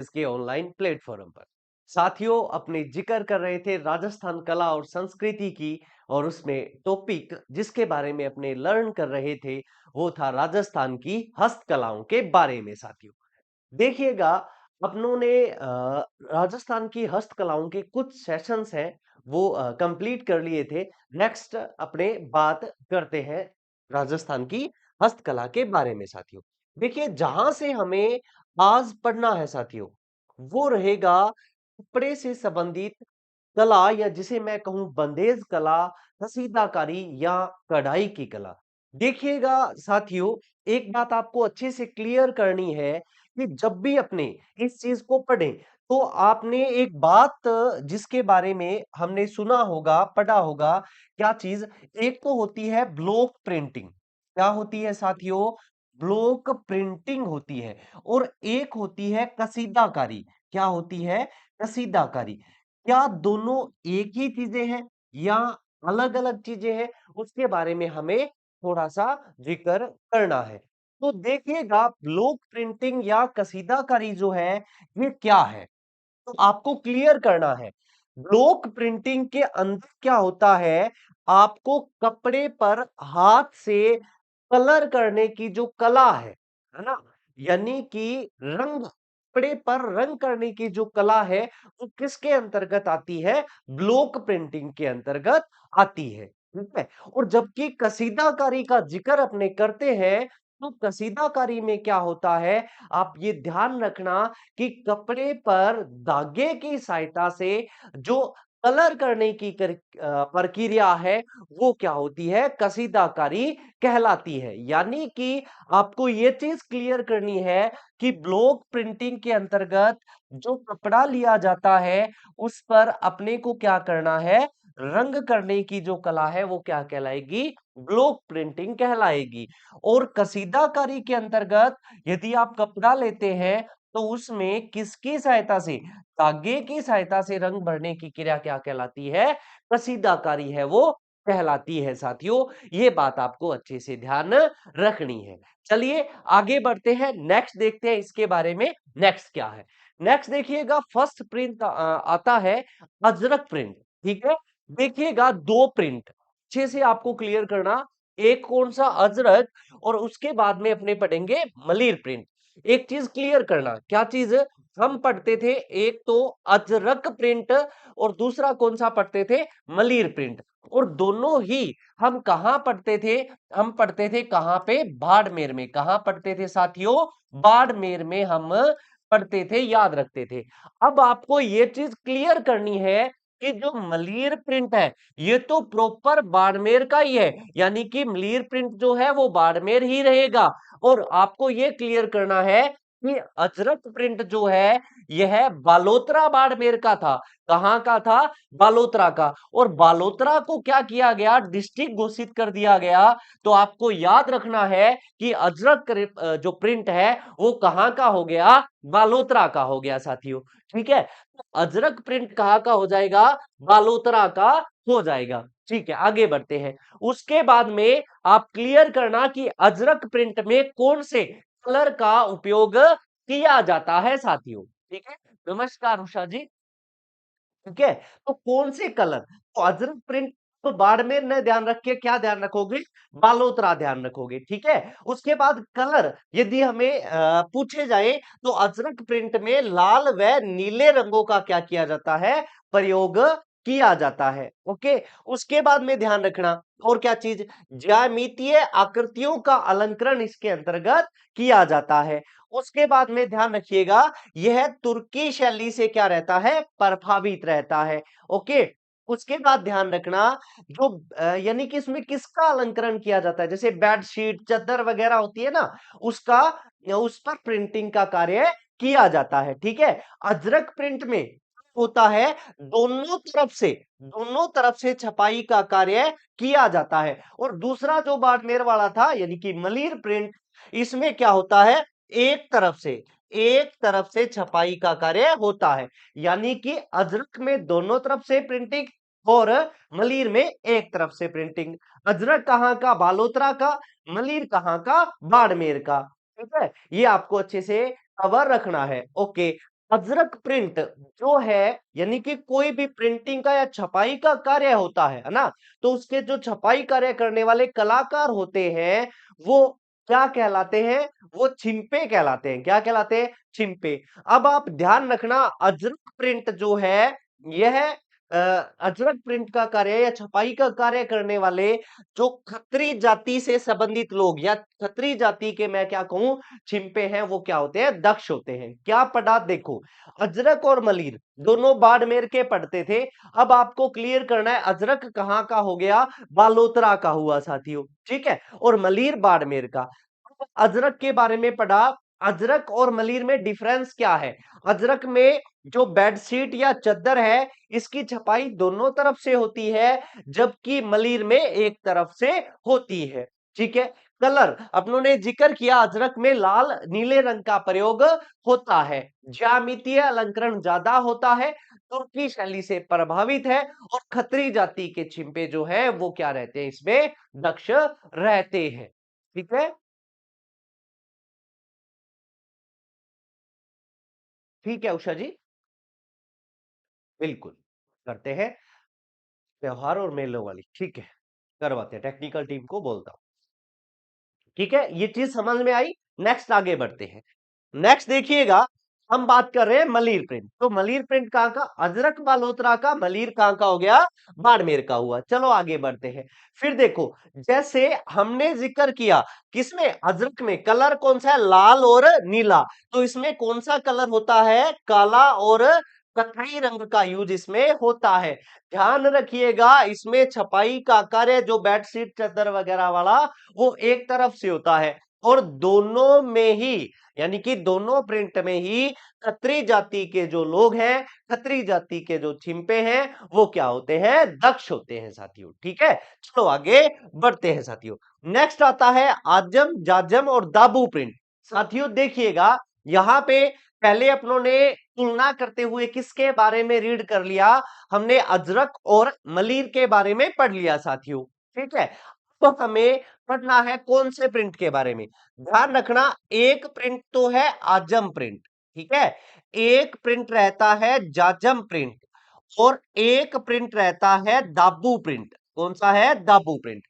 इसके online platform पर। साथियों, अपने जिक्र कर रहे थे राजस्थान कला और संस्कृति की, और उसमें टॉपिक जिसके बारे में अपने लर्न कर रहे थे वो था राजस्थान की हस्तकलाओं के बारे में। साथियों, देखिएगा, अपनों ने राजस्थान की हस्तकलाओं के कुछ सेशंस हैं वो कंप्लीट कर लिए थे। नेक्स्ट अपने बात करते हैं राजस्थान की हस्तकला के बारे में। साथियों, देखिए, जहां से हमें आज पढ़ना है साथियों, वो रहेगा कपड़े से संबंधित कला, या जिसे मैं कहूं बंदेज कला, कसीदाकारी या कढ़ाई की कला। देखिएगा साथियों, एक बात आपको अच्छे से क्लियर करनी है कि जब भी अपने इस चीज को पढ़ें तो आपने एक बात जिसके बारे में हमने सुना होगा, पढ़ा होगा, क्या चीज? एक तो होती है ब्लॉक प्रिंटिंग। क्या होती है साथियों? ब्लॉक प्रिंटिंग होती है। और एक होती है कसीदाकारी। क्या होती है? कसीदाकारी। क्या दोनों एक ही चीजें हैं या अलग-अलग चीजें हैं? उसके बारे में हमें थोड़ा-सा जिक्र करना है। तो देखिएगा, ब्लॉक प्रिंटिंग या कसीदाकारी जो है, ये क्या है? तो आपको क्लियर करना है। ब्लॉक प्रिंटिंग के अंदर क्या होता है, आपको कपड़े पर हाथ से कलर करने की जो कला है ना? यानी कि रंग, कपड़े पर रंग करने की जो कला है, वो किसके अंतर्गत आती है? ब्लॉक प्रिंटिंग के अंतर्गत आती है। ठीक है? और जबकि कसीदाकारी का जिक्र अपने करते हैं, तो कसीदाकारी में क्या होता है, आप ये ध्यान रखना कि कपड़े पर धागे की सहायता से जो कलर करने की प्रक्रिया है, वो क्या होती है? कसीदाकारी कहलाती है। यानी कि आपको ये चीज क्लियर करनी है कि ब्लॉक प्रिंटिंग के अंतर्गत जो कपड़ा लिया जाता है, उस पर अपने को क्या करना है? रंग करने की जो कला है वो क्या कहलाएगी? ब्लॉक प्रिंटिंग कहलाएगी। और कसीदाकारी के अंतर्गत यदि आप कपड़ा लेते हैं तो उसमें किसकी सहायता से? धागे की सहायता से रंग भरने की क्रिया क्या कहलाती है? कसीदाकारी है वो कहलाती है। साथियों, ये बात आपको अच्छे से ध्यान रखनी है। चलिए आगे बढ़ते हैं, नेक्स्ट देखते हैं इसके बारे में। नेक्स्ट क्या है? नेक्स्ट देखिएगा, फर्स्ट प्रिंट आता है अजरक प्रिंट। ठीक है? देखिएगा, दो प्रिंट अच्छे से आपको क्लियर करना। एक कौन सा? अजरक, और उसके बाद में अपने पढ़ेंगे मलिर प्रिंट। एक चीज क्लियर करना, क्या चीज? हम पढ़ते थे एक तो अजरक प्रिंट, और दूसरा कौन सा पढ़ते थे? मलिर प्रिंट। और दोनों ही हम कहां पढ़ते थे? हम पढ़ते थे कहां पे? बाड़मेर में। कहां पढ़ते थे साथियों? बाड़मेर में हम पढ़ते थे, याद रखते थे। अब आपको ये चीज क्लियर करनी है कि जो मलिर प्रिंट है, ये तो प्रॉपर बाड़मेर का ही है, यानी कि मलिर प्रिंट जो है वो बाड़मेर ही रहेगा। और आपको ये क्लियर करना है कि अजरक प्रिंट जो है, यह बालोतरा बाड़मेर का था। कहां का था? बालोतरा का। और बालोतरा को क्या किया गया? डिस्ट्रिक्ट घोषित कर दिया गया। तो आपको याद रखना है कि अजरक जो प्रिंट है वो कहां का हो गया? बालोतरा का हो गया साथियों। ठीक है? तो अजरक प्रिंट कहां का हो जाएगा? बालोतरा का हो जाएगा। ठीक है, आगे बढ़ते हैं। उसके बाद में आप क्लियर करना कि अजरक प्रिंट में कौन से कलर का उपयोग किया जाता है साथियों। ठीक है? नमस्कार उषा जी। ठीक है? तो कौन से कलर? तो अजरक प्रिंट तो बाड़मेर ने ध्यान रख के क्या ध्यान रखोगे? बालोतरा ध्यान रखोगे। ठीक है? उसके बाद कलर यदि हमें पूछे जाए तो अजरक प्रिंट में लाल व नीले रंगों का क्या किया जाता है? प्रयोग किया जाता है। ओके? उसके बाद में ध्यान रखना और क्या चीज? ज्यामितीय आकृतियों का अलंकरण इसके अंतर्गत किया जाता है। उसके बाद में ध्यान रखिएगा, यह तुर्की शैली से क्या रहता है? प्रभावित रहता है। ओके? उसके बाद ध्यान रखना, जो यानी कि इसमें किसका अलंकरण किया जाता है? जैसे बेडशीट, चादर वगैरह होती है ना, उसका उस पर प्रिंटिंग का कार्य किया जाता है। ठीक है? अजरक प्रिंट में होता है दोनों तरफ से छपाई का कार्य किया जाता है। और दूसरा जो बाड़मेर वाला था यानी कि मलिर प्रिंट, इसमें क्या होता है? एक तरफ से छपाई का कार्य होता है। यानी कि अजरक में दोनों तरफ से प्रिंटिंग, और मलिर में एक तरफ से प्रिंटिंग। अजरक कहां का? बालोतरा का। मलिर कहां का? बाड़मेर का। ठीक है? ये आपको अच्छे से कवर रखना है। ओके, अजरक प्रिंट जो है, यानी कि कोई भी प्रिंटिंग का या छपाई का कार्य होता है ना, तो उसके जो छपाई कार्य करने वाले कलाकार होते हैं, वो क्या कहलाते हैं? वो छिंपे कहलाते हैं। क्या कहलाते हैं? छिंपे। अब आप ध्यान रखना, अजरक प्रिंट जो है, यह अजरक प्रिंट का कार्य या छपाई का कार्य करने वाले जो खत्री जाति से संबंधित लोग, या खत्री जाति के मैं क्या कहूं, छिंपे हैं, वो क्या होते हैं? दक्ष होते हैं। क्या पढ़ा? देखो, अजरक और मलिर दोनों बाड़मेर के पढ़ते थे। अब आपको क्लियर करना है, अजरक कहाँ का हो गया? बालोतरा का हुआ साथियों, ठीक है, और मलिर बाड़मेर का। अजरक के बारे में पढ़ा। अजरक और मलिर में डिफरेंस क्या है? अजरक में जो बेडशीट या चद्दर है, इसकी छपाई दोनों तरफ से होती है, जबकि मलिर में एक तरफ से होती है। ठीक है। कलर अपनों ने जिक्र किया, अजरक में लाल नीले रंग का प्रयोग होता है। ज्यामितीय अलंकरण ज्यादा होता है, तुर्की शैली से प्रभावित है, और खत्री जाति के छिंपे जो है वो क्या रहते हैं? इसमें दक्ष रहते हैं। ठीक है। ठीक है उषा जी, बिल्कुल करते हैं। त्योहार और मेलों वाली, ठीक है, करवाते हैं, टेक्निकल टीम को बोलता हूं। ठीक है, ये चीज समझ में आई। नेक्स्ट आगे बढ़ते हैं। नेक्स्ट देखिएगा, हम बात कर रहे हैं मलिर प्रिंट। तो मलिर प्रिंट कहां का? अजरक बालोतरा का। मलिर कहां का हो गया? बाड़मेर का हुआ। चलो आगे बढ़ते हैं। फिर देखो, जैसे हमने जिक्र किया, किसमें? अजरक में कलर कौन सा है? लाल और नीला। तो इसमें कौन सा कलर होता है? काला और कत्थई रंग का यूज इसमें होता है। ध्यान रखिएगा, इसमें छपाई का कार्य जो बेडशीट चादर वगैरह वाला, वो एक तरफ से होता है, और दोनों में ही, यानी कि दोनों प्रिंट में ही खत्री जाति के जो लोग हैं, खत्री जाति के जो छिंपे हैं, वो क्या होते हैं? दक्ष होते हैं साथियों। ठीक है, चलो आगे बढ़ते हैं साथियों। नेक्स्ट आता है आजम, जाजम और दाबू प्रिंट। साथियों देखिएगा, यहां पे पहले अपनों ने तुलना करते हुए किसके बारे में रीड कर लिया? हमने अजरक और मलिर के बारे में पढ़ लिया साथियों। ठीक है, तो हमें पढ़ना है कौन से प्रिंट के बारे में? ध्यान रखना, एक प्रिंट तो है आजम प्रिंट, ठीक है, एक प्रिंट रहता है जाजम प्रिंट, और एक प्रिंट रहता है दाबू प्रिंट। कौन सा है? दाबू प्रिंट।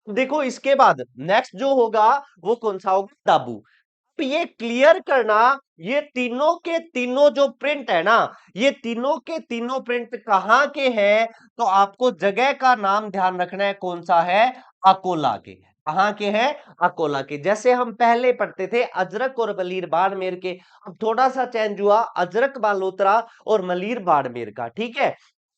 देखो, इसके बाद नेक्स्ट जो होगा वो कौन सा होगा? दाबू। तो ये क्लियर करना, ये तीनों के तीनों जो प्रिंट है ना, ये तीनों के तीनों प्रिंट कहां के हैं? तो आपको जगह का नाम ध्यान रखना है, कौन सा है? अकोला के। कहां के हैं? अकोला के। जैसे हम पहले पढ़ते थे अजरक और मलिर बाड़मेर के, अब थोड़ा सा चेंज हुआ, अजरक बालोतरा और मलिर बाड़मेर का। ठीक है,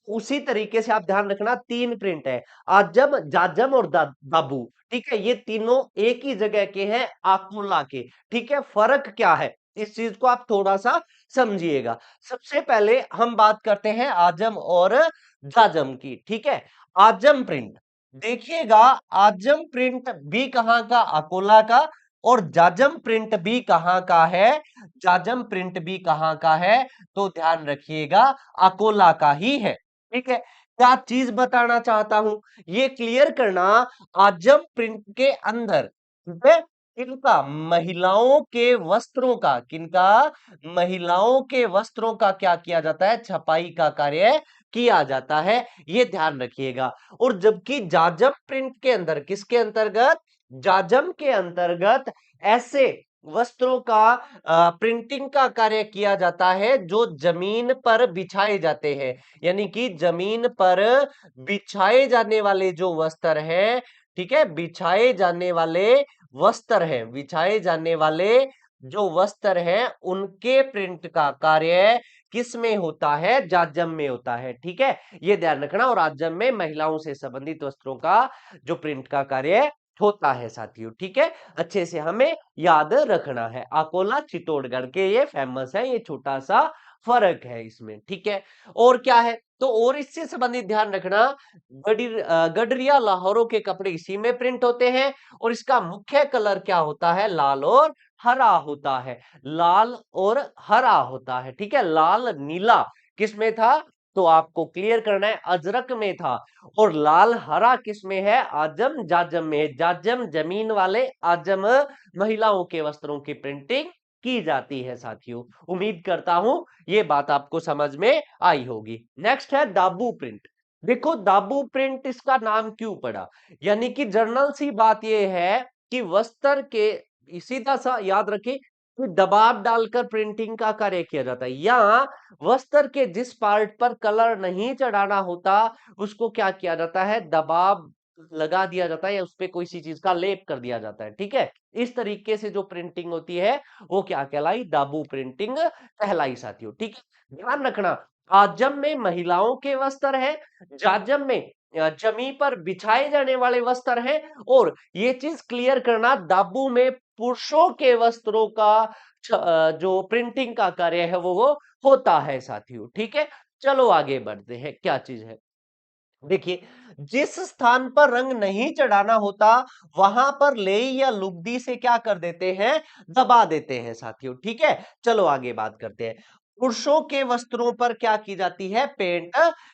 उसी तरीके से आप ध्यान रखना, तीन प्रिंट है, आजम, जाजम और दाबू। ठीक है, ये तीनों एक ही जगह के हैं, आकुला के। ठीक है, फर्क क्या है, इस चीज को आप थोड़ा सा समझिएगा। सबसे पहले हम बात करते हैं आजम और जाजम की। ठीक है, आजम प्रिंट देखिएगा, आजम प्रिंट भी कहां का? अकोला का। और जाजम प्रिंट भी कहां का है? जाजम प्रिंट भी कहां का है? तो ध्यान रखिएगा, अकोला का ही है। ठीक है, क्या चीज बताना चाहता हूं, ये क्लियर करना, आजम प्रिंट के अंदर, ठीक है, किनका? महिलाओं के वस्त्रों का, किनका? महिलाओं के वस्त्रों का क्या किया जाता है? छपाई का कार्य किया जाता है, ये ध्यान रखिएगा। और जबकि जाजम प्रिंट के अंदर, किसके अंतर्गत? जाजम के अंतर्गत ऐसे वस्त्रों का प्रिंटिंग का कार्य किया जाता है जो जमीन पर बिछाए जाते हैं, यानी कि जमीन पर बिछाए जाने वाले जो वस्त्र हैं, ठीक है, बिछाए जाने वाले वस्त्र हैं, बिछाए जाने वाले जो वस्त्र हैं, उनके प्रिंट का कार्य किस में होता है? जाजम में होता है। ठीक है, ये ध्यान रखना। और आजम में महिलाओं से संबंधित वस्त्रों का जो प्रिंट का कार्य होता है साथियों। ठीक है, अच्छे से हमें याद रखना है। अकोला चित्तौड़गढ़ के ये फेमस है, ये छोटा सा फर्क है इसमें। ठीक है, और क्या है? तो और इससे संबंधित ध्यान रखना, गडरिया लाहौरों के कपड़े इसी में प्रिंट होते हैं, और इसका मुख्य कलर क्या होता है? लाल और हरा होता है, लाल और हरा होता है। ठीक है, लाल नीला किस में था? तो आपको क्लियर करना है, अजरक में था। और लाल हरा किस में है? आजम जाजम में है। जाजम जमीन वाले, आजम महिलाओं के वस्त्रों की प्रिंटिंग की जाती है साथियों। उम्मीद करता हूं ये बात आपको समझ में आई होगी। नेक्स्ट है दाबू प्रिंट। देखो दाबू प्रिंट इसका नाम क्यों पड़ा, यानी कि जर्नल सी बात यह है कि वस्त्र के सीधा सा याद रखें कि दबाव डालकर प्रिंटिंग का कार्य किया जाता है, या वस्त्र के जिस पार्ट पर कलर नहीं चढ़ाना होता उसको क्या किया जाता है, दबाव लगा दिया जाता है या उस पे कोई सी चीज का लेप कर दिया जाता है। ठीक है, इस तरीके से जो प्रिंटिंग होती है वो क्या कहलाई, दाबू प्रिंटिंग कहलाई साथियों। ठीक है, ध्यान रखना आजम में महिलाओं के वस्त्र है, जाजम में जमी पर बिछाए जाने वाले वस्त्र हैं, और ये चीज क्लियर करना दाबू में पुरुषों के वस्त्रों का जो प्रिंटिंग का कार्य है वो होता है साथियों। ठीक है, चलो आगे बढ़ते हैं, क्या चीज है देखिए, जिस स्थान पर रंग नहीं चढ़ाना होता वहां पर लेई या लुगदी से क्या कर देते हैं, दबा देते हैं साथियों। ठीक है, चलो आगे बात करते हैं। पुरुषों के वस्त्रों पर क्या की जाती है, पेंट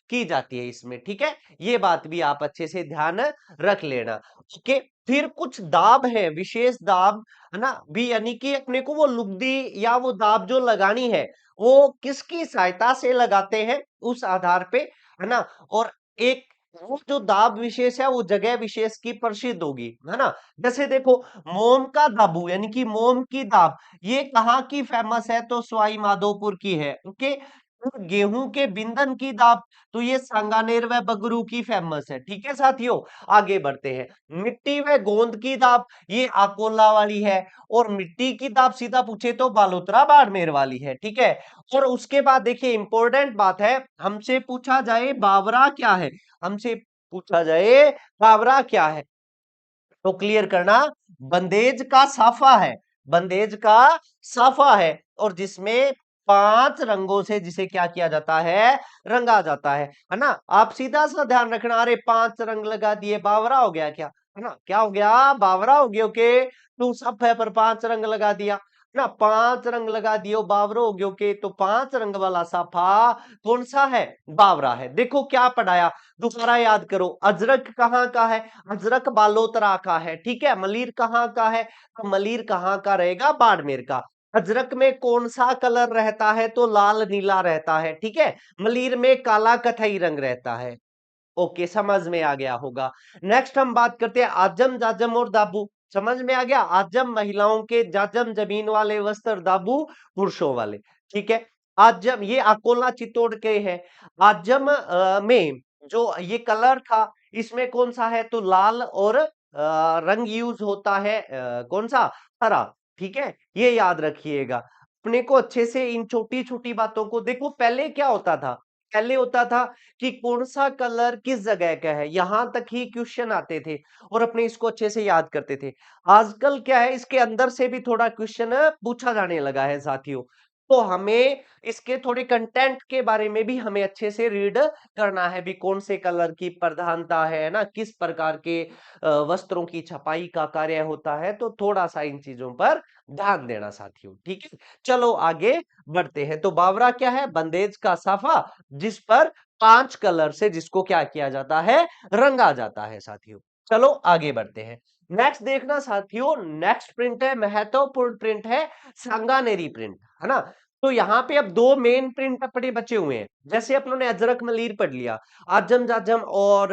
की जाती है इसमें। ठीक है, ये बात भी आप अच्छे से ध्यान रख लेना। ओके, फिर कुछ दाब है, विशेष दाब है ना भी, यानी कि अपने को वो लुगदी या वो दाब जो लगानी है वो किसकी सहायता से लगाते हैं उस आधार पे, है ना। और एक वो जो दाब विशेष है वो जगह विशेष की प्रसिद्ध होगी, है ना। जैसे देखो मोम का दाबू यानी कि मोम की दाब, ये कहाँ की फेमस है, तो सवाई माधोपुर की है। ओके, और गेहूं के बिंदन की दाब, तो ये सांगानेर व बगरू की फेमस है। ठीक है साथियों, आगे बढ़ते हैं। मिट्टी व गोंद की दाब, ये अकोला वाली है। और मिट्टी की दाब सीधा पूछे तो बालोतरा बाड़मेर वाली है। ठीक है, और उसके बाद देखिए इंपॉर्टेंट बात है, हमसे पूछा जाए बावरा क्या है, हमसे पूछा जाए बावरा क्या है, तो क्लियर करना बंदेज का साफा है, बंदेज का साफा है, और जिसमें 5 रंगों से जिसे क्या किया जाता है, रंगा जाता है ना। आप सीधा सा ध्यान रखना, अरे 5 रंग लगा दिए बावरा हो गया क्या, है ना, क्या हो गया, बावरा हो गया। ओके, तू सब है पर 5 रंग लगा दिया ना, 5 रंग लगा दियो बावरो हो गयो के, तो 5 रंग वाला साफा कौन सा है, बावरा है। देखो क्या पढ़ाया, दोबारा याद करो, अजरक कहाँ का है, अजरक बालोतरा का है। ठीक है, मलिर कहाँ का है, तो मलिर कहाँ का रहेगा, बाड़मेर का। अजरक में कौन सा कलर रहता है, तो लाल नीला रहता है। ठीक है, मलिर में काला कथई रंग रहता है। ओके, समझ में आ गया होगा। नेक्स्ट हम बात करते हैं आजम जाजम और दाबू। समझ में आ गया, आजम महिलाओं के, जाजम जमीन वाले वस्त्र, दाबू पुरुषों वाले। ठीक है, आजम ये अकोला चित्तौड़ के है। आजम में जो ये कलर था इसमें कौन सा है, तो लाल, और रंग यूज होता है कौन सा, हरा। ठीक है, ये याद रखिएगा। अपने को अच्छे से इन छोटी छोटी बातों को देखो, पहले क्या होता था, पहले होता था कि कौन सा कलर किस जगह का है, यहां तक ही क्वेश्चन आते थे और अपने इसको अच्छे से याद करते थे। आजकल क्या है, इसके अंदर से भी थोड़ा क्वेश्चन पूछा जाने लगा है साथियों। तो हमें इसके थोड़े कंटेंट के बारे में भी हमें अच्छे से रीड करना है भी, कौन से कलर की प्रधानता है ना, किस प्रकार के वस्त्रों की छपाई का कार्य होता है, तो थोड़ा सा इन चीजों पर ध्यान देना साथियों। ठीक है, चलो आगे बढ़ते हैं। तो बावरा क्या है, बंदेज का साफा जिस पर 5 कलर से जिसको क्या किया जाता है, रंगा जाता है साथियों। चलो आगे बढ़ते हैं। नेक्स्ट देखना साथियों, नेक्स्ट प्रिंट है, महत्वपूर्ण प्रिंट है, सांगानेरी प्रिंट, है ना। तो यहाँ पे अब 2 मेन प्रिंट अपने बचे हुए हैं। जैसे अपनों ने अजरक मलीर पढ़ लिया, आजम जाजम और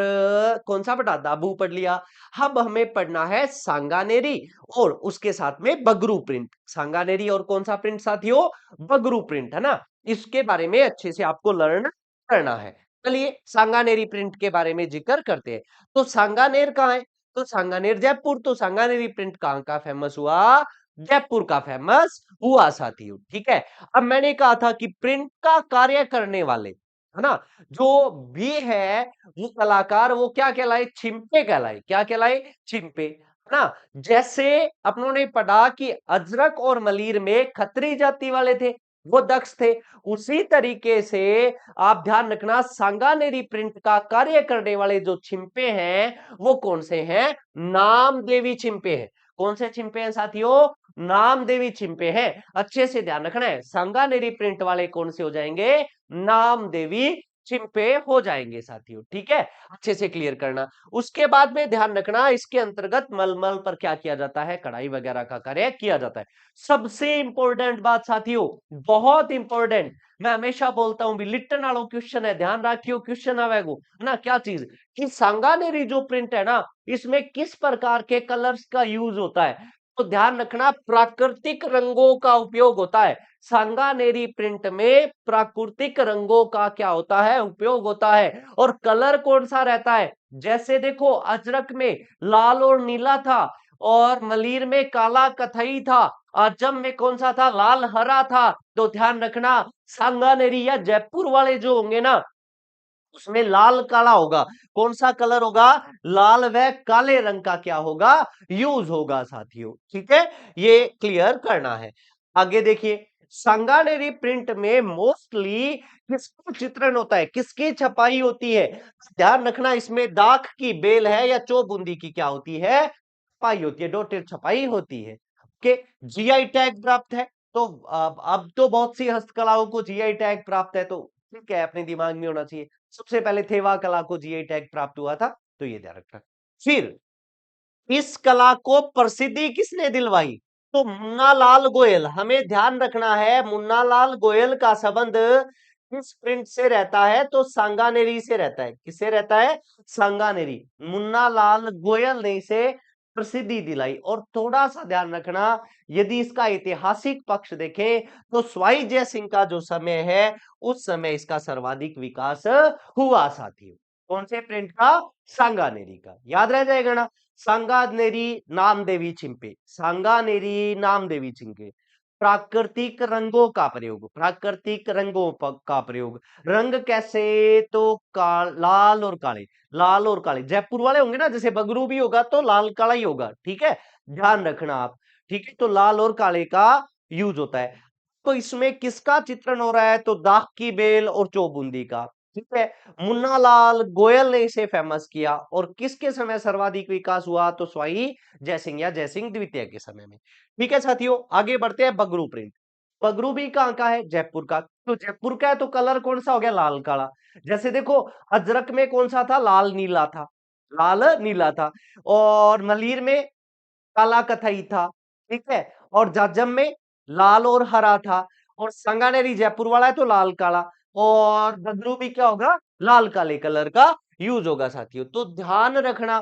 कौन सा पढ़ा, दाबू पढ़ लिया। अब हमें पढ़ना है सांगानेरी और उसके साथ में बगरू प्रिंट। सांगानेरी और कौन सा प्रिंट साथियों, बगरू प्रिंट, है ना। इसके बारे में अच्छे से आपको लर्न करना है। चलिए सांगानेरी प्रिंट के बारे में जिक्र करते हैं। तो सांगानेर कहाँ है, तो सांगानेर जयपुर। तो सांगानेरी प्रिंट कहाँ का फेमस हुआ, जयपुर का फेमस हुआ साथियों। ठीक है, अब मैंने कहा था कि प्रिंट का कार्य करने वाले, है ना, जो भी है वो कलाकार, वो क्या कहलाए, छिंपे कहलाए। क्या कहलाए, छिंपे, है ना। जैसे अपनों ने पढ़ा कि अजरक और मलीर में खत्री जाति वाले थे, वो दक्ष थे, उसी तरीके से आप ध्यान रखना सांगानेरी प्रिंट का कार्य करने वाले जो छिंपे हैं वो कौन से हैं, नामदेवी छिंपे हैं। कौन से छिंपे हैं साथियों, नामदेवी छिंपे हैं। अच्छे से ध्यान रखना है, सांगानेरी प्रिंट वाले कौन से हो जाएंगे, नामदेवी चिंपे हो जाएंगे साथियों। ठीक है, अच्छे से क्लियर करना। उसके बाद में ध्यान रखना, इसके अंतर्गत मलमल पर क्या किया जाता है, कढ़ाई वगैरह का कार्य किया जाता है। सबसे इंपॉर्टेंट बात साथियों, बहुत इंपॉर्टेंट, मैं हमेशा बोलता हूं भी, लिटन वालों क्वेश्चन है, ध्यान रखियो क्वेश्चन आवेगो है ना। क्या चीज कि सांगानेरी जो प्रिंट है ना, इसमें किस प्रकार के कलर्स का यूज होता है, तो ध्यान रखना प्राकृतिक रंगों का उपयोग होता है। सांगानेरी प्रिंट में प्राकृतिक रंगों का क्या होता है, उपयोग होता है। और कलर कौन सा रहता है, जैसे देखो अजरक में लाल और नीला था, और मलीर में काला कथई था, आजम में कौन सा था, लाल हरा था। तो ध्यान रखना सांगानेरी या जयपुर वाले जो होंगे ना, उसमें लाल काला होगा। कौन सा कलर होगा, लाल व काले रंग का क्या होगा, यूज होगा साथियों। ठीक है, ये क्लियर करना है। आगे देखिए, सांगानेरी प्रिंट में मोस्टली किसका चित्रण होता है, किसकी छपाई होती है। ध्यान रखना, इसमें दाख की बेल है या चौबूंदी की क्या होती है, छपाई होती है, डॉटेड छपाई होती है। ओके, जीआई टैग प्राप्त है। तो अब तो बहुत सी हस्तकलाओं को जीआई टैग प्राप्त है, तो ठीक है, अपने दिमाग में होना चाहिए। सबसे पहले थेवा कला को जीआई टैग प्राप्त हुआ था, तो ये ध्यान रखना। फिर इस कला को प्रसिद्धि किसने दिलवाई, तो मुन्ना लाल गोयल। हमें ध्यान रखना है, मुन्ना लाल गोयल का संबंध किस प्रिंट से रहता है, तो सांगानेरी से रहता है। किससे रहता है, सांगानेरी। मुन्ना लाल गोयल ने इसे प्रसिद्धि दिलाई। और थोड़ा सा ध्यान रखना, यदि इसका ऐतिहासिक पक्ष देखें तो स्वाई जय सिंह का जो समय है, उस समय इसका सर्वाधिक विकास हुआ साथियों। कौन से प्रिंट का, सांगानेरी का, याद रह जाएगा ना। सांगानेरी नामदेवी चिंपे, सांगानेरी नामदेवी चिंपे। प्राकृतिक रंगों का प्रयोग, प्राकृतिक रंगों का प्रयोग। रंग कैसे, तो लाल और काले, लाल और काले जयपुर वाले होंगे ना, जैसे बगरू भी होगा तो लाल काला ही होगा। ठीक है, ध्यान रखना आप। ठीक है, तो लाल और काले का यूज होता है। तो इसमें किसका चित्रण हो रहा है, तो दाख की बेल और चौबूंदी का। ठीक है, मुन्ना लाल गोयल ने इसे फेमस किया। और किसके समय सर्वाधिक विकास हुआ, तो स्वाई जयसिंह या जयसिंह द्वितीय के समय में। ठीक है साथियों, आगे बढ़ते हैं। बगरू प्रिंट, बगरू भी कहां का है, जयपुर का। तो जयपुर का है तो कलर कौन सा हो गया, लाल काला। जैसे देखो अजरक में कौन सा था, लाल नीला था, लाल नीला था। और मलीर में काला कथई था। ठीक है, और जाजम में लाल और हरा था। और संगानेरी जयपुर वाला है तो लाल काला। और बदरू भी क्या होगा, लाल काले कलर का यूज होगा साथियों। तो ध्यान रखना,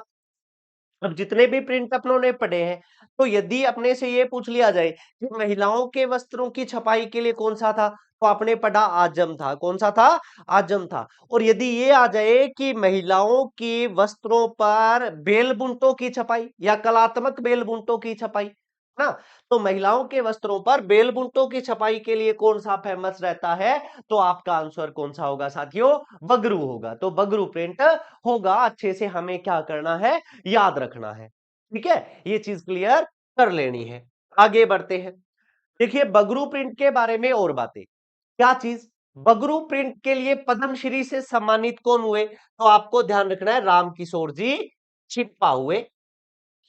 अब जितने भी प्रिंट अपनों ने पढ़े हैं, तो यदि अपने से ये पूछ लिया जाए कि महिलाओं के वस्त्रों की छपाई के लिए कौन सा था, तो आपने पढ़ा आजम था। कौन सा था, आजम था। और यदि ये आ जाए कि महिलाओं के वस्त्रों पर बेल बुंटों की छपाई या कलात्मक बेल बुंटों की छपाई ना, तो महिलाओं के वस्त्रों पर बेल बुंटों की छपाई के लिए कौन सा फेमस रहता है, तो आपका आंसर कौन सा होगा साथियों, बगरू होगा। तो बगरू प्रिंट होगा। अच्छे से हमें क्या करना है, याद रखना है। ठीक है, ये चीज क्लियर कर लेनी है। आगे बढ़ते हैं। देखिए बगरू प्रिंट के बारे में और बातें, क्या चीज, बगरू प्रिंट के लिए पद्मश्री से सम्मानित कौन हुए, तो आपको ध्यान रखना है राम किशोर जी छिप्पा हुए।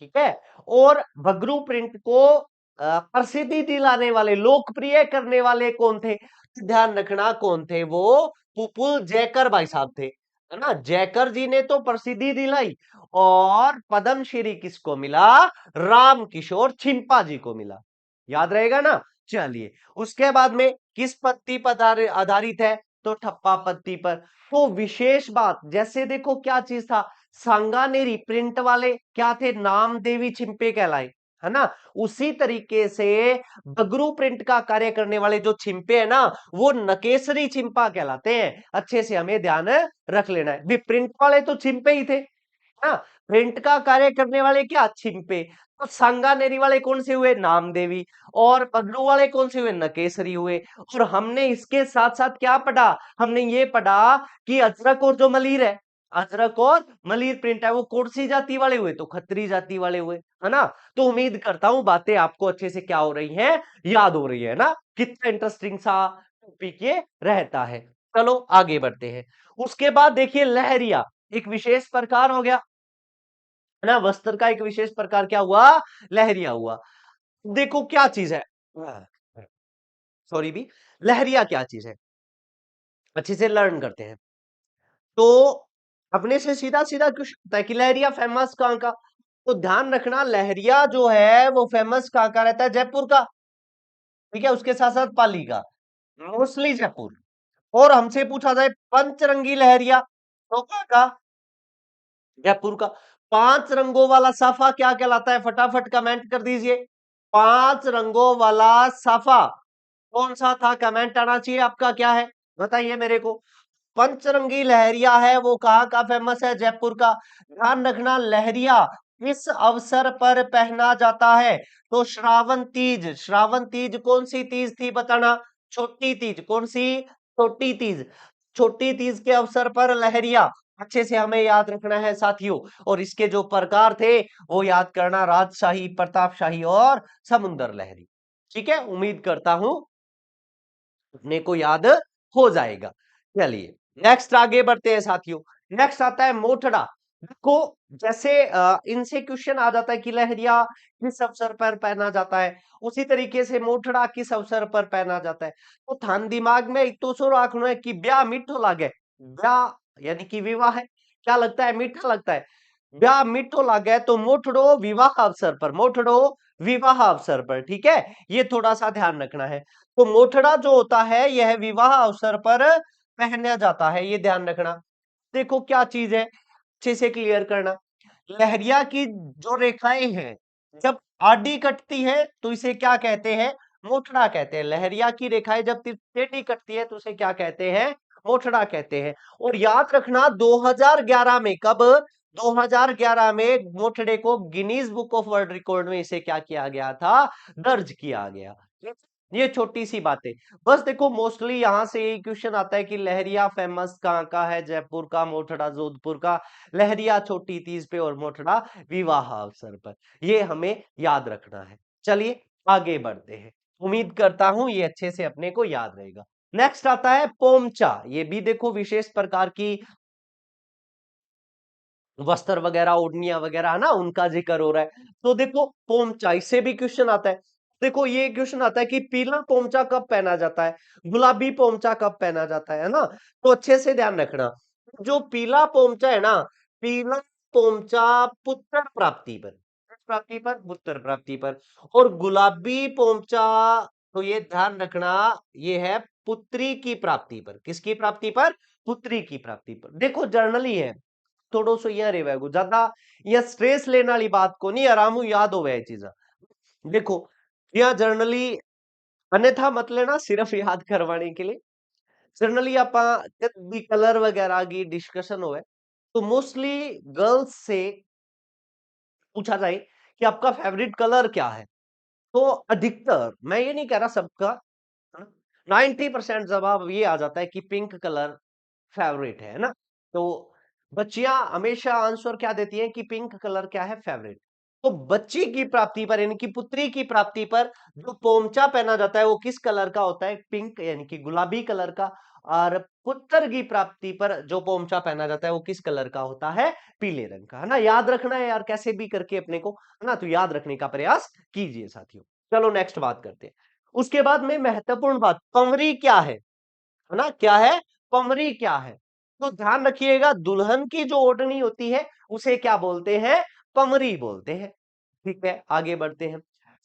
ठीक है, और बगरू प्रिंट को प्रसिद्धि दिलाने वाले, लोकप्रिय करने वाले कौन थे, ध्यान रखना कौन थे वो, पुपुल जयकर भाई साहब थे, है ना। जयकर जी ने तो प्रसिद्धि दिलाई। और पद्मश्री किसको मिला, राम किशोर छिंपा जी को मिला। याद रहेगा ना। चलिए, उसके बाद में किस पत्ती पर आधारित है, तो ठप्पा पत्ती पर। तो विशेष बात, जैसे देखो क्या चीज था, सांगानेरी प्रिंट वाले क्या थे, नामदेवी छिंपे कहलाए, है ना। उसी तरीके से बगरू प्रिंट का कार्य करने वाले जो छिंपे है ना, वो नकेसरी छिंपा कहलाते हैं। अच्छे से हमें ध्यान रख लेना है भी, प्रिंट वाले तो छिंपे ही थे, हाँ। प्रिंट का कार्य करने वाले क्या, छिंपे। तो सांगानेरी वाले कौन से हुए, नामदेवी। और बगरू वाले कौन से हुए, नकेसरी हुए। और हमने इसके साथ साथ क्या पढ़ा, हमने ये पढ़ा कि अजरक और जो मलीर है, अजरक और मलीर प्रिंट है, वो कौन सी जाति वाले हुए, तो खत्री जाति वाले हुए, है ना। तो उम्मीद करता हूं बातें आपको अच्छे से क्या हो रही हैं, याद हो रही है ना। कितना इंटरेस्टिंग सा टॉपिक ये रहता है। चलो आगे बढ़ते हैं। उसके बाद देखिए लहरिया, एक विशेष प्रकार हो गया, है ना। वस्त्र का एक विशेष प्रकार क्या हुआ, लहरिया हुआ। देखो क्या चीज है, सॉरी भी, लहरिया क्या चीज है, अच्छे से लर्न करते हैं। तो अपने से सीधा सीधा क्वेश्चन आता है कि लहरिया फेमस कहाँ का। तो ध्यान रखना, लहरिया जो है वो फेमस कहाँ का रहता है, जयपुर का। ठीक है, उसके साथ साथ पाली का, मोस्टली जयपुर। और हमसे पूछा जाए पंचरंगी लहरिया, तो कहाँ का, जयपुर का। पांच रंगों वाला साफा क्या कहलाता है, फटाफट कमेंट कर दीजिए। पांच रंगों वाला साफा कौन सा था, कमेंट आना चाहिए आपका, क्या है बताइए मेरे को। पंचरंगी लहरिया है वो कहाँ का फेमस है, जयपुर का। ध्यान रखना, लहरिया किस अवसर पर पहना जाता है, तो श्रावण तीज। श्रावण तीज कौन सी तीज थी बताना, छोटी तीज। कौन सी, छोटी तीज। छोटी तीज के अवसर पर लहरिया, अच्छे से हमें याद रखना है साथियों। और इसके जो प्रकार थे वो याद करना, राजशाही, प्रतापशाही और समुंदर लहरी। ठीक है, उम्मीद करता हूं अपने को याद हो जाएगा। चलिए नेक्स्ट आगे बढ़ते हैं साथियों। नेक्स्ट आता है मोठड़ा। देखो, जैसे इनसे क्वेश्चन आ जाता है कि लहरिया किस अवसर पर पहना जाता है, उसी तरीके से मोठड़ा किस अवसर पर पहना जाता है। तो थान दिमाग में इतो सो रखना है कि ब्याह मीठो लागे। ब्याह यानी कि विवाह है, क्या लगता है, मीठा लगता है। ब्याह मीठो लागे तो मोठड़ो विवाह अवसर पर, मोठड़ो विवाह अवसर पर। ठीक है, ये थोड़ा सा ध्यान रखना है। तो मोठड़ा जो होता है यह विवाह अवसर पर पहना जाता है, ये ध्यान रखना। देखो क्या चीज है, अच्छे से क्लियर करना। लहरिया की जो रेखाएं हैं, जब आडी कटती है तो इसे क्या कहते हैं, मोठड़ा कहते हैं। लहरिया की रेखाएं जब टेढ़ी कटती है तो उसे क्या कहते हैं, मोठड़ा कहते हैं। और याद रखना 2011 में, कब, 2011 में मोठड़े को Guinness book of world record में इसे क्या किया गया था, दर्ज किया गया। ये छोटी सी बातें। बस देखो, मोस्टली यहां से यही क्वेश्चन आता है कि लहरिया फेमस कहाँ का है, जयपुर का, मोठड़ा जोधपुर का। लहरिया छोटी तीज पे और मोठड़ा विवाह अवसर पर, ये हमें याद रखना है। चलिए आगे बढ़ते हैं, उम्मीद करता हूं ये अच्छे से अपने को याद रहेगा। नेक्स्ट आता है पोमचा। ये भी देखो विशेष प्रकार की वस्त्र वगैरह, ओढ़नियां वगैरह है ना, उनका जिक्र हो रहा है। तो देखो पोमचा, इससे भी क्वेश्चन आता है। देखो ये क्वेश्चन आता है कि पीला पोमचा कब पहना जाता है, गुलाबी पोमचा कब पहना जाता है ना। तो अच्छे से ध्यान रखना, जो पीला पोमचा है ना, पीला पोमचा पुत्र प्राप्ति पर, किस प्राप्ति पर, पुत्र प्राप्ति पर। और गुलाबी पोमचा, तो ये ध्यान रखना, ये है पुत्री की प्राप्ति पर। किसकी प्राप्ति पर, पुत्री की प्राप्ति पर। देखो जर्नली है, थोड़ो सो यहाँ रेवेगो ज्यादा, यहाँ स्ट्रेस लेने वाली बात को नहीं, आराम याद हो गया चीजा। देखो यहाँ जर्नली, अन्यथा मत लेना सिर्फ याद करवाने के लिए। जनरली आपा जब भी कलर वगैरह की डिस्कशन होए तो मोस्टली गर्ल्स से पूछा जाए कि आपका फेवरेट कलर क्या है, तो अधिकतर, मैं ये नहीं कह रहा सबका, 90% जवाब ये आ जाता है कि पिंक कलर फेवरेट है ना। तो बच्चियां हमेशा आंसर क्या देती हैं कि पिंक कलर क्या है, फेवरेट। तो बच्ची की प्राप्ति पर यानी कि पुत्री की प्राप्ति पर जो पोमचा पहना जाता है वो किस कलर का होता है, पिंक यानी कि गुलाबी कलर का। और पुत्र की प्राप्ति पर जो पोमचा पहना जाता है वो किस कलर का होता है, पीले रंग का, है ना। याद रखना है यार, कैसे भी करके अपने को, है ना, तो याद रखने का प्रयास कीजिए साथियों। चलो नेक्स्ट बात करते हैं। उसके बाद में महत्वपूर्ण बात, पंवरी क्या है ना, क्या है, पंवरी क्या है। तो ध्यान रखिएगा, दुल्हन की जो ओढ़नी होती है उसे क्या बोलते हैं, पंवरी बोलते हैं। ठीक है, आगे बढ़ते हैं।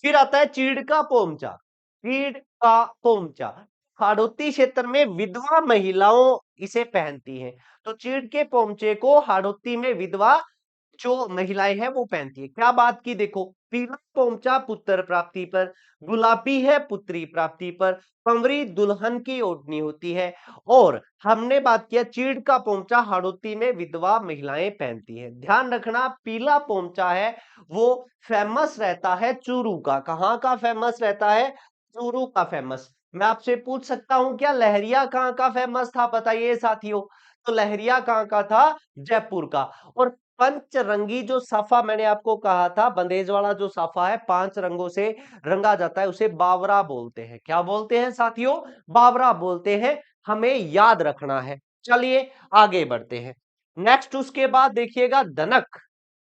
फिर आता है चीड़ का पोमचा। चीड़ का पोमचा हाड़ौती क्षेत्र में विधवा महिलाओं इसे पहनती हैं। तो चीड़ के पोमचे को हाड़ौती में विधवा जो महिलाएं हैं वो पहनती है। क्या बात की, देखो पीला पोमचा पुत्र प्राप्ति पर, गुलाबी है पुत्री प्राप्ति पर, पंवरी दुल्हन की ओढ़नी होती है। और हमने बात किया चीड़ का पोमचा हाड़ौती में विधवा महिलाएं पहनती है। ध्यान रखना, पीला पोमचा है वो फेमस रहता है चूरू का। कहाँ का फेमस रहता है, चूरू का फेमस। मैं आपसे पूछ सकता हूं क्या, लहरिया कहाँ का फेमस था, बताइए साथियों। तो लहरिया कहाँ का था, जयपुर का। और पंचरंगी जो साफा मैंने आपको कहा था, बंदेज वाला जो साफा है, 5 रंगों से रंगा जाता है, उसे बावरा बोलते हैं। क्या बोलते हैं साथियों, बावरा बोलते हैं, हमें याद रखना है। चलिए आगे बढ़ते हैं। नेक्स्ट उसके बाद देखिएगा दनक।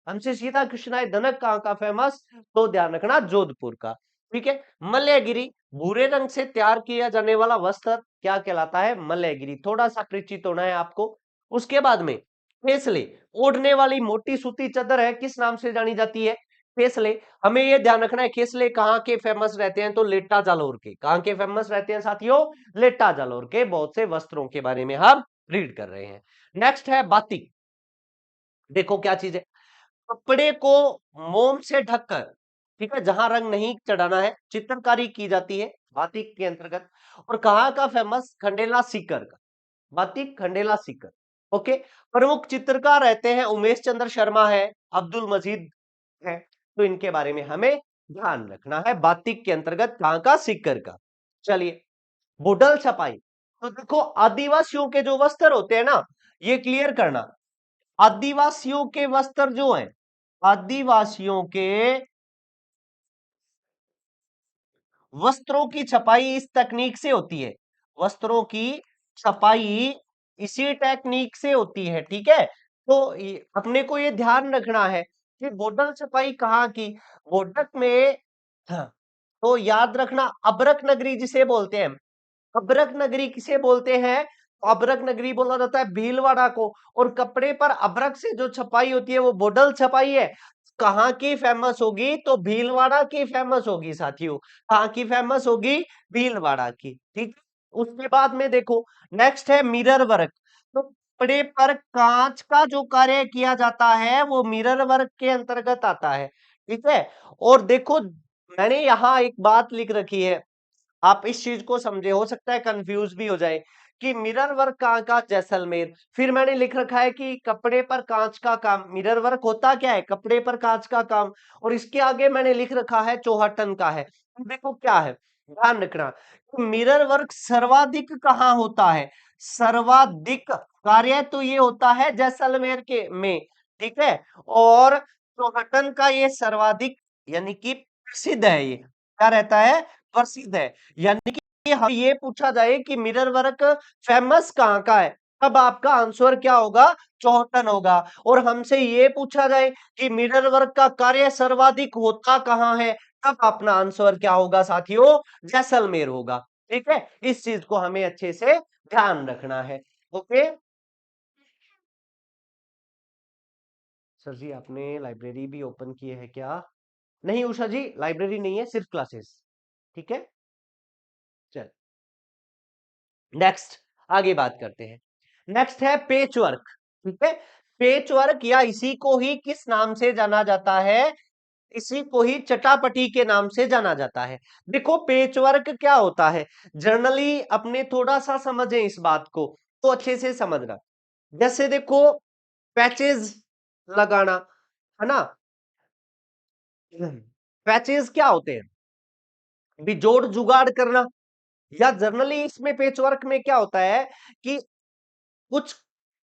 हमसे सीधा क्वेश्चन है, दनक कहाँ का फेमस, तो ध्यान रखना जोधपुर का। ठीक है, मलयगिरी, भूरे रंग से तैयार किया जाने वाला वस्त्र क्या कहलाता है, मलयगिरी। थोड़ा सा परिचित होना है आपको। उसके बाद में फेसले, ओढ़ने वाली मोटी सूती चादर है, किस नाम से जानी जाती है? फेसले। हमें ये ध्यान रखना है खेसले कहाँ के फेमस रहते हैं, तो लेटा जालोर के। कहाँ के फेमस रहते हैं साथियों? लेटा जालोर के बहुत से वस्त्रों के बारे में हम रीड कर रहे हैं। नेक्स्ट है बातिक। देखो क्या चीज है, कपड़े को मोम से ढककर, ठीक है, जहां रंग नहीं चढ़ाना है, चित्रकारी की जाती है बातिक के अंतर्गत। और कहाँ का फेमस? खंडेला सीकर का। बातिक खंडेला सीकर। ओके। प्रमुख चित्रकार रहते हैं उमेश चंद्र शर्मा है, अब्दुल मजीद है। तो इनके बारे में हमें ध्यान रखना है, बातिक के अंतर्गत कहां का? सीकर का। चलिए, बुडल छपाई। तो देखो आदिवासियों के जो वस्त्र होते हैं ना, ये क्लियर करना, आदिवासियों के वस्त्र जो हैं, आदिवासियों के वस्त्रों की छपाई इस तकनीक से होती है। वस्त्रों की छपाई इसी टेक्निक से होती है, ठीक है। तो अपने को ये ध्यान रखना है कि बोडल छपाई कहाँ की? बोडक में। हाँ, तो याद रखना, अबरक नगरी जिसे बोलते हैं, अबरक नगरी किसे बोलते हैं? अबरक नगरी बोला जाता है भीलवाड़ा को। और कपड़े पर अबरक से जो छपाई होती है वो बोडल छपाई है। कहाँ की फेमस होगी? तो भीलवाड़ा की फेमस होगी साथियों। कहाँ की फेमस होगी? भीलवाड़ा की, ठीक। उसके बाद में देखो, नेक्स्ट है मिरर वर्क। तो कपड़े पर कांच का जो कार्य किया जाता है वो मिरर वर्क के अंतर्गत आता है, ठीक है। और देखो, मैंने यहाँ एक बात लिख रखी है, आप इस चीज को समझे, हो सकता है कंफ्यूज भी हो जाए कि मिरर वर्क कहाँ का? जैसलमेर। फिर मैंने लिख रखा है कि कपड़े पर कांच का काम, मिरर वर्क होता क्या है? कपड़े पर कांच का काम। और इसके आगे मैंने लिख रखा है चौहटन का है। तो देखो क्या है, ध्यान रखना, मिरर वर्क सर्वाधिक कहाँ होता है? सर्वाधिक कार्य तो ये होता है जैसलमेर के में, ठीक है। और चौहटन का ये सर्वाधिक, यानी कि प्रसिद्ध है, ये क्या रहता है? प्रसिद्ध है। यानी कि हम ये पूछा जाए कि मिरर वर्क फेमस कहाँ का है, तब आपका आंसर क्या होगा? चौहटन होगा। और हमसे ये पूछा जाए कि मिरर वर्क का कार्य सर्वाधिक होता कहाँ है, तब अपना आंसर क्या होगा साथियों? जैसलमेर होगा, ठीक है। इस चीज को हमें अच्छे से ध्यान रखना है। ओके सर जी, आपने लाइब्रेरी भी ओपन की है क्या? नहीं उषा जी, लाइब्रेरी नहीं है, सिर्फ क्लासेस, ठीक है। चल, नेक्स्ट आगे बात करते हैं। नेक्स्ट है पेच वर्क, ठीक है। पेच वर्क या इसी को ही किस नाम से जाना जाता है? इसी को ही चटापटी के नाम से जाना जाता है। देखो पेच वर्क क्या होता है, जनरली अपने थोड़ा सा समझें इस बात को, तो अच्छे से समझना। जैसे देखो, पैचेस लगाना, है ना। पैचेस क्या होते हैं? जोड़ जुगाड़ करना। या जनरली इसमें पेच वर्क में क्या होता है कि कुछ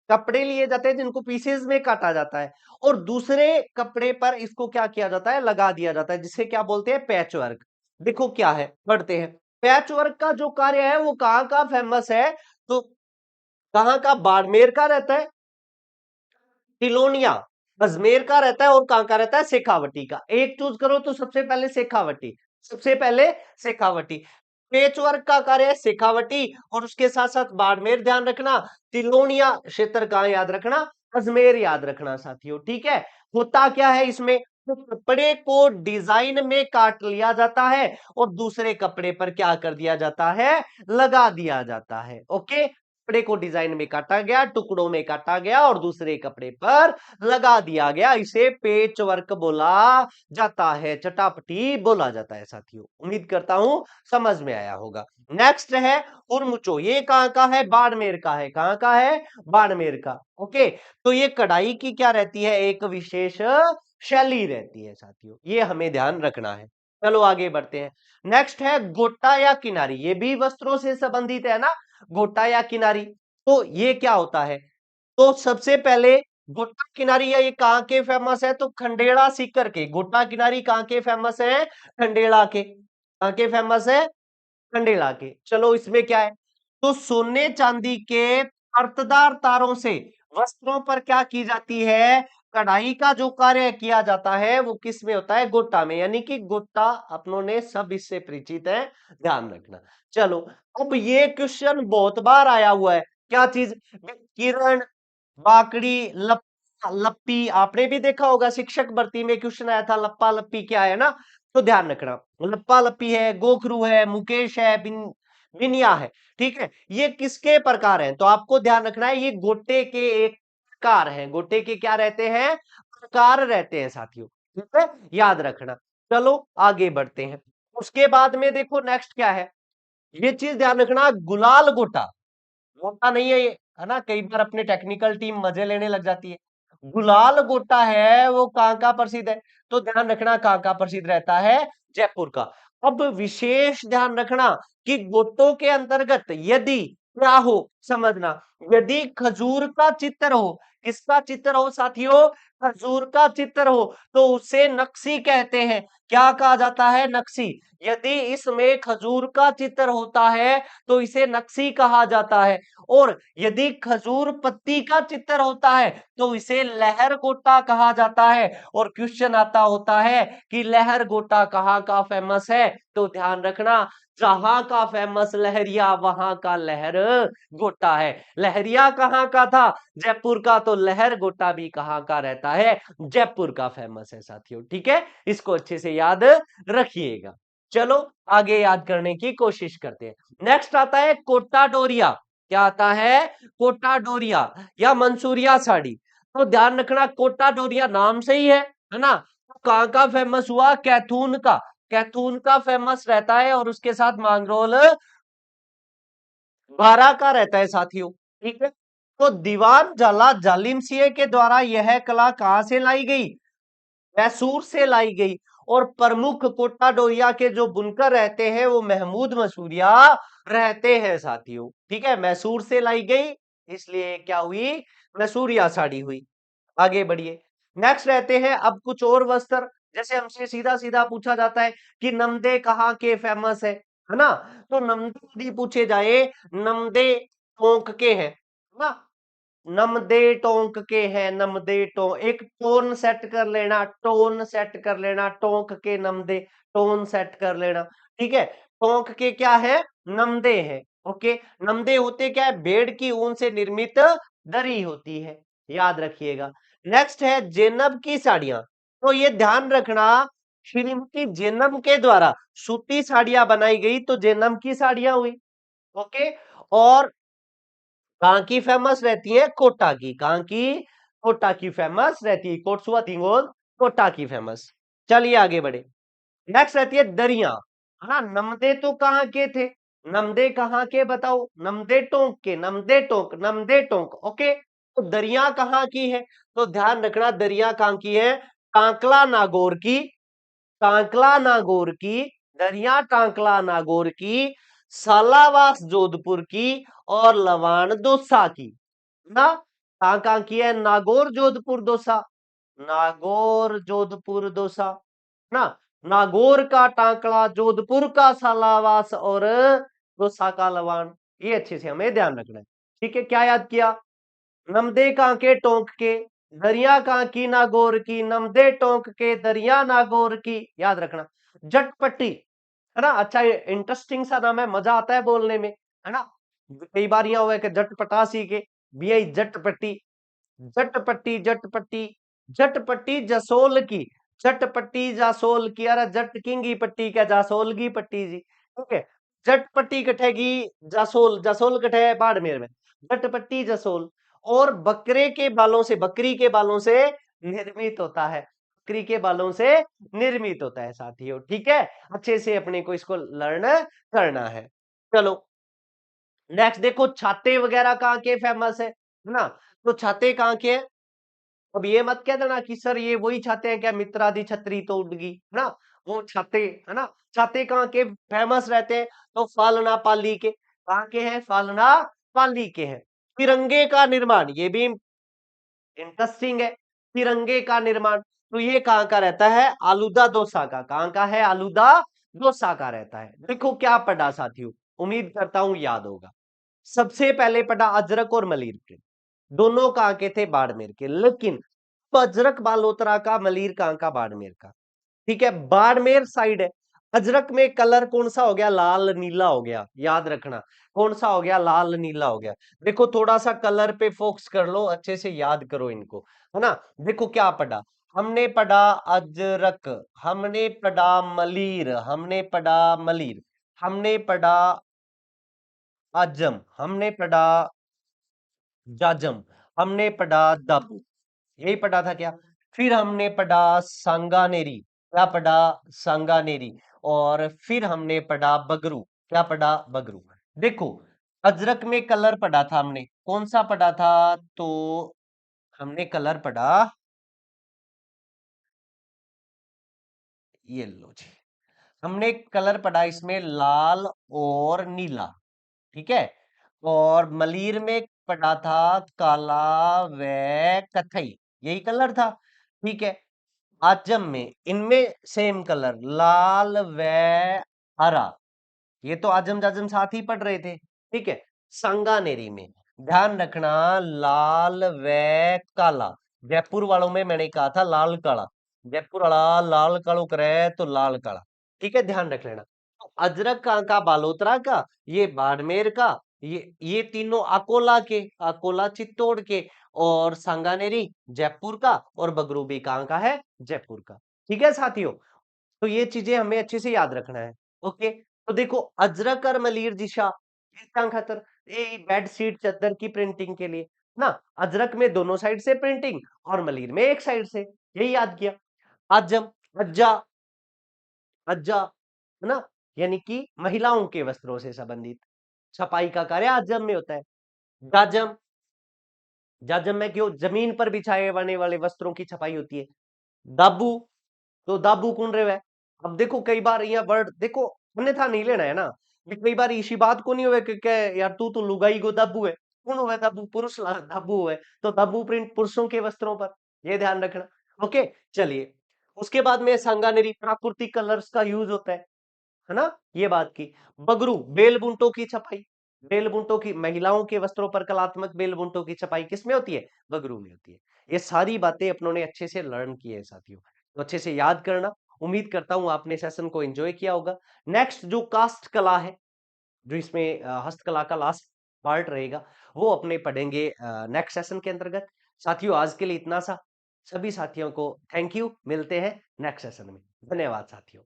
कपड़े लिए जाते हैं जिनको पीसेस में काटा जाता है, और दूसरे कपड़े पर इसको क्या किया जाता है? लगा दिया जाता है, जिसे क्या बोलते हैं? Patch work. देखो क्या है, पढ़ते हैं। पैच वर्क का जो कार्य है वो कहाँ का फेमस है? तो कहाँ का? बाड़मेर का रहता है, तिलोनिया, अजमेर का रहता है, और कहां का रहता है? शेखावटी का। एक चूज करो तो सबसे पहले शेखावटी, सबसे पहले शेखावटी। पेच वर्क का कार्य है शेखावटी, और उसके साथ साथ बाड़मेर ध्यान रखना, तिलोनिया क्षेत्र का याद रखना, अजमेर याद रखना साथियों, ठीक है। होता क्या है इसमें? तो कपड़े को डिजाइन में काट लिया जाता है और दूसरे कपड़े पर क्या कर दिया जाता है? लगा दिया जाता है। ओके, कपड़े को डिजाइन में काटा गया, टुकड़ों में काटा गया और दूसरे कपड़े पर लगा दिया गया, इसे पेच वर्क बोला जाता है, चटापटी बोला जाता है साथियों। उम्मीद करता हूं समझ में आया होगा। नेक्स्ट है उरमुचो, ये कहां का है? बाड़मेर का है। कहां का है? बाड़मेर का। ओके, तो ये कढ़ाई की क्या रहती है? एक विशेष शैली रहती है साथियों, ये हमें ध्यान रखना है। चलो आगे बढ़ते हैं। नेक्स्ट है गोटा या किनारी, ये भी वस्त्रों से संबंधित है ना, गोटा या किनारी। तो ये क्या होता है? तो सबसे पहले गोटा किनारी है, ये कहां के फेमस है? तो खंडेला सीकर के। गोटा किनारी कहां के फेमस है? खंडेला के। कहां के फेमस है? खंडेला के। चलो इसमें क्या है? तो सोने चांदी के अर्तदार तारों से वस्त्रों पर क्या की जाती है? कढ़ाई का जो कार्य किया जाता है वो किस में होता है? गोटा में। यानी कि गोटा अपनों ने सब इससे परिचित है, ध्यान रखना। चलो, अब ये क्वेश्चन बहुत बार आया हुआ है, क्या चीज? किरण, बाकड़ी, लप्पा लप्पी, आपने भी देखा होगा शिक्षक भर्ती में क्वेश्चन आया था लप्पा लप्पी क्या है ना। तो ध्यान रखना, लप्पा लप्पी है, गोखरू है, मुकेश है, बिनिया है। ठीक है, ये किसके प्रकार हैं, तो आपको ध्यान रखना है ये गोटे के एक प्रकार हैं। गोटे के क्या रहते हैं, प्रकार रहते हैं साथियों। ठीक है, याद रखना। चलो आगे बढ़ते हैं। उसके बाद में देखो नेक्स्ट क्या है, ये चीज ध्यान रखना, गुलाल गोटा। गोटा नहीं है ये, है ना, कई बार अपने टेक्निकल टीम मजे लेने लग जाती है। गुलाल गोटा है वो कहाँ का प्रसिद्ध है, तो ध्यान रखना कहाँ का प्रसिद्ध रहता है, जयपुर का। अब विशेष ध्यान रखना कि गोटों के अंतर्गत यदि क्या हो, समझना, यदि खजूर का चित्र हो, किसका चित्र हो साथियों, खजूर का चित्र हो, तो उसे नक्शी कहते हैं। क्या कहा जाता है, नक्शी। यदि इसमें खजूर का चित्र होता है तो इसे नक्शी कहा जाता है। और यदि खजूर पत्ती का चित्र होता है तो इसे लहर गोटा कहा जाता है। और क्वेश्चन आता होता है कि लहर गोटा कहाँ का फेमस है, तो ध्यान रखना, जहां का फेमस लहरिया वहां का लहर गोटा है। लहरिया कहाँ का था, जयपुर का, तो लहर गोटा भी कहाँ का रहता है, जयपुर का फेमस है साथियों। ठीक है, इसको अच्छे से याद रखिएगा। चलो आगे याद करने की कोशिश करते हैं। नेक्स्ट आता है कोटा डोरिया। क्या आता है, कोटा डोरिया या मंसूरिया साड़ी। तो ध्यान रखना कोटा डोरिया नाम से ही है ना। तो कहाँ का फेमस हुआ, कैथून का। कैथून का फेमस रहता है और उसके साथ मांगरोल बारह का रहता है साथियों। ठीक है, तो दीवान जला जालिम सिंह के द्वारा यह कला कहां से लाई गई, मैसूर से लाई गई। और प्रमुख कोटा डोरिया के जो बुनकर रहते हैं वो महमूद मसूरिया रहते हैं साथियों। ठीक है, मैसूर से लाई गई, इसलिए क्या हुई, मैसूरिया साड़ी हुई। आगे बढ़िए। नेक्स्ट रहते हैं अब कुछ और वस्त्र। जैसे हमसे सीधा सीधा पूछा जाता है कि नमदे कहाँ के फेमस है ना। तो नमदे यदि पूछे जाए, नमदे टोंक के हैं ना, नमदे टोंक के हैं, नमदे टोंक, एक टोन सेट कर लेना, टोन सेट कर लेना, टोंक के नमदे, टोन सेट कर लेना। ठीक है, टोंक के क्या है, नमदे है। ओके, नमदे होते क्या है, भेड़ की ऊन से निर्मित दरी होती है, याद रखिएगा। नेक्स्ट है जेनब की साड़ियां। तो ये ध्यान रखना, श्रीमती जेनब के द्वारा सूती साड़ियां बनाई गई तो जेनब की साड़ियां हुई। ओके, और कहाँ की फेमस रहती है, कोटा की। कहाँ की, कोटा की फेमस रहती है, कोटसुआ तिंगोल कोटा की फेमस। चलिए आगे बढ़े। नेक्स्ट रहती है दरिया, है ना। नमदे तो कहाँ के थे, नमदे कहाँ के बताओ, नमदे टोंक के, नमदे टोंक, नमदे टोंक। ओके, तो दरिया कहाँ की है, तो ध्यान रखना दरिया कहाँ की है, टांकला नागौर की, टांकला नागौर की, दरिया टांकला नागौर की, सालावास जोधपुर की, और लवाण दौसा की ना। कहाँ की है, नागौर जोधपुर दौसा, नागौर जोधपुर दौसा ना, नागौर का टांकला, जोधपुर का सालावास, और दौसा का लवाण। ये अच्छे से हमें ध्यान रखना है। ठीक है, क्या याद किया, नमदे कहाँ के, टोंक के, दरिया कहाँ की, नागौर की, नमदे टोंक के, दरिया नागौर की, याद रखना। जटपट्टी, है ना, अच्छा इंटरेस्टिंग सा नाम है, मजा आता है बोलने में, है ना। कई बार यहाँ हुआ है कि जटपटा सी के, भी जटपट्टी, जटपट्टी, जटपट्टी, जटपट्टी जसोल की, जटपट्टी जासोल की, अरे जट किंगी पट्टी क्या जासोल की पट्टी जी। ठीक है, जटपट्टी कटेगी, जासोल, जासोल कटे बाड़मेर में, जटपट्टी जसोल। और बकरे के बालों से, बकरी के बालों से निर्मित होता है, बकरी के बालों से निर्मित होता है साथियों। ठीक है, अच्छे से अपने को इसको लर्न करना है। चलो नेक्स्ट देखो, छाते वगैरह कहाँ के फेमस है ना। तो छाते कहाँ के हैं, अब ये मत कह देना कि सर ये वही छाते हैं क्या, मित्रादि छतरी तो उड़ गई, है ना, वो छाते, है ना। छाते कहाँ के फेमस रहते हैं, तो फालना पाली के, कहाँ के हैं, फालना पाली के हैं। तिरंगे का निर्माण, ये भी इंटरेस्टिंग है, तिरंगे का निर्माण, तो ये कहाँ का रहता है, आलूदा दोसा का। कहाँ का है, आलूदा दोसा का रहता है। देखो क्या पढ़ा साथियों, उम्मीद करता हूं याद होगा। सबसे पहले पढ़ा अजरक और मलिर के, दोनों कहाँ के थे, बाड़मेर के। लेकिन अजरक बालोतरा का, मलिर कहाँ का, बाड़मेर का। ठीक है, बाड़मेर साइड है। अजरक में कलर कौन सा हो गया? लाल नीला हो गया, याद रखना। कौन सा हो गया? लाल नीला हो गया। देखो थोड़ा सा कलर पे फोकस कर लो, अच्छे से याद करो इनको, है ना। देखो क्या पढ़ा हमने? पढ़ा अजरक, हमने पढ़ा मलीर, हमने पढ़ा मलीर, हमने पढ़ा आजम, हमने पढ़ा जाजम, हमने पढ़ा दब, यही पढ़ा था क्या? फिर हमने पढ़ा सांगानेरी, क्या पढ़ा? सांगानेरी। और फिर हमने पढ़ा बगरू, क्या पढ़ा? बगरू। देखो अजरक में कलर पढ़ा था हमने, कौन सा पढ़ा था? तो हमने कलर पढ़ा, ये लो जी, हमने कलर पढ़ा इसमें लाल और नीला, ठीक है। और मलीर में पढ़ा था काला व कथई, यही कलर था, ठीक है। आजम में इनमें सेम कलर लाल व हरा, ये तो आजम जाजम साथ ही पढ़ रहे थे, ठीक है। सांगानेरी में ध्यान रखना लाल व काला, जयपुर वालों में मैंने कहा था लाल काला, जयपुर वाला लाल कालो करे तो लाल काला, ठीक है, ध्यान रख लेना। तो अजरक का बालोतरा का, ये बाड़मेर का, ये तीनों अकोला के, अकोला चित्तौड़ के, और सांगानेरी जयपुर का, और बगरूबी कहाँ का है? जयपुर का, ठीक है साथियों। तो ये चीजें हमें अच्छे से याद रखना है। ओके, तो देखो अजरक और मलीर दिशा किसका खातर? ये बेडशीट चादर की प्रिंटिंग के लिए ना। अजरक में दोनों साइड से प्रिंटिंग और मलीर में एक साइड से, यही याद किया। आजम, अज्जा, अज्जा, है ना, यानी कि महिलाओं के वस्त्रों से संबंधित छपाई का कार्य आजम में होता है। जाजम, जाजम में क्यों? जमीन पर बिछाए जाने वाले वस्त्रों की छपाई होती है। दाबू, तो दाबू कौन रहे है? अब देखो कई बार यह वर्ड देखो, अन्यथा नहीं लेना है ना। ये कई बार इसी बात को नहीं हुए कि यार तू तो लुगाई को दाबू है, कौन हुआ दाबू? पुरुष दाबू है, तो दाबू प्रिंट पुरुषों के वस्त्रों पर, ये ध्यान रखना। ओके, चलिए। उसके बाद में सांगानेरी प्राकृतिक कलर्स का यूज होता है ना, ये बात की। बगरू बेल बुंटों की छपाई, बेल बुंटों की, महिलाओं के वस्त्रों पर कलात्मक बेल बुंटों की छपाई किसमें होती है? बगरू में होती है। ये सारी बातें अपनों ने अच्छे से लर्न की है साथियों, तो अच्छे से याद करना। उम्मीद करता हूं आपने सेशन को एंजॉय किया होगा। नेक्स्ट जो कास्ट कला है, जो इसमें हस्तकला का लास्ट पार्ट रहेगा, वो अपने पढ़ेंगे नेक्स्ट सेशन के अंतर्गत। साथियों आज के लिए इतना सा। सभी साथियों को थैंक यू, मिलते हैं नेक्स्ट सेशन में। धन्यवाद साथियों।